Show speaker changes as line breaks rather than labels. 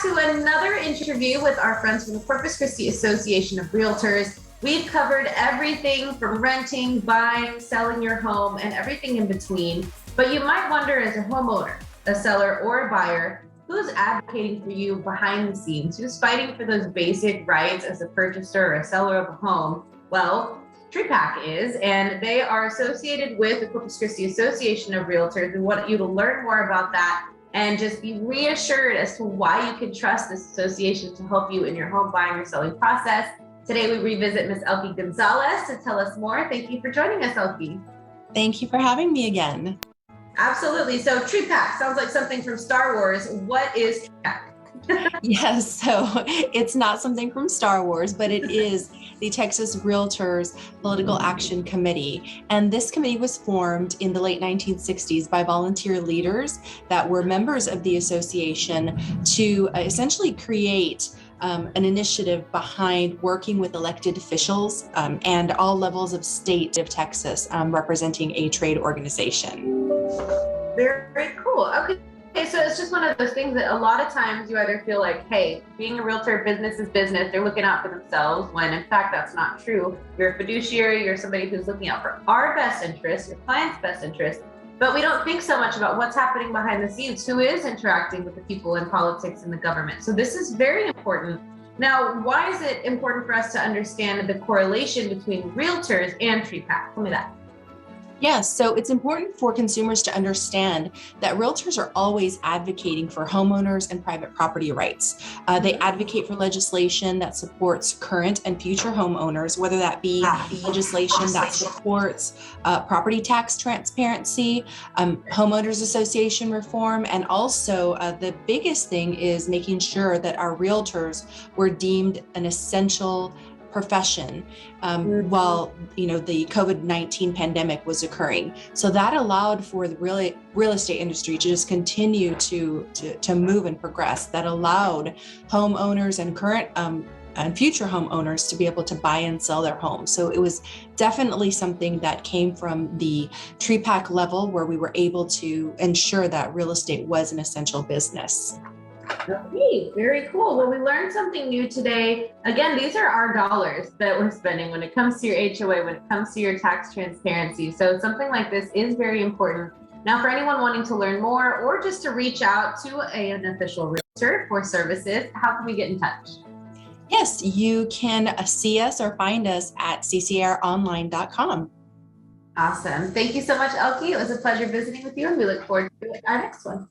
to another interview with our friends from the Corpus Christi Association of Realtors. We've covered everything from renting, buying, selling your home, and everything in between. But you might wonder, as a homeowner, a seller, or a buyer, who's advocating for you behind the scenes? Who's fighting for those basic rights as a purchaser or a seller of a home? Well, TREPAC is, and they are associated with the Corpus Christi Association of Realtors. We want you to learn more about that and just be reassured as to why you can trust this association to help you in your home buying or selling process. Today, we revisit Ms. Elke Gonzalez to tell us more. Thank you for joining us, Elke.
Thank you for having me again.
Absolutely. So TREPAC sounds like something from Star Wars. What is TREPAC?
Yes, so it's not something from Star Wars, but it is the Texas Realtors Political Action Committee. And this committee was formed in the late 1960s by volunteer leaders that were members of the association to essentially create an initiative behind working with elected officials and all levels of state of Texas representing a trade organization.
Very cool. Okay, so it's just one of those things that a lot of times you either feel like, hey, being a realtor, business is business, they're looking out for themselves, when in fact that's not true. You're a fiduciary, you're somebody who's looking out for our best interest, your client's best interest, but we don't think so much about what's happening behind the scenes, who is interacting with the people in politics and the government. So this is very important. Now, why is it important for us to understand the correlation between realtors and TREPAC? Tell me that.
Yes, so it's important for consumers to understand that realtors are always advocating for homeowners and private property rights. They advocate for legislation that supports current and future homeowners, whether that be legislation that supports property tax transparency, homeowners association reform, and also the biggest thing is making sure that our realtors were deemed an essential profession while the COVID-19 pandemic was occurring. So that allowed for the real estate industry to just continue to move and progress. That allowed homeowners and current and future homeowners to be able to buy and sell their homes. So it was definitely something that came from the TREPAC level, where we were able to ensure that real estate was an essential business.
Okay, very cool. Well, we learned something new today. Again, these are our dollars that we're spending when it comes to your HOA, when it comes to your tax transparency. So something like this is very important. Now, for anyone wanting to learn more or just to reach out to an official realtor for services, how can we get in touch?
Yes, you can see us or find us at CCARonline.com.
Awesome. Thank you so much, Elke. It was a pleasure visiting with you, and we look forward to our next one.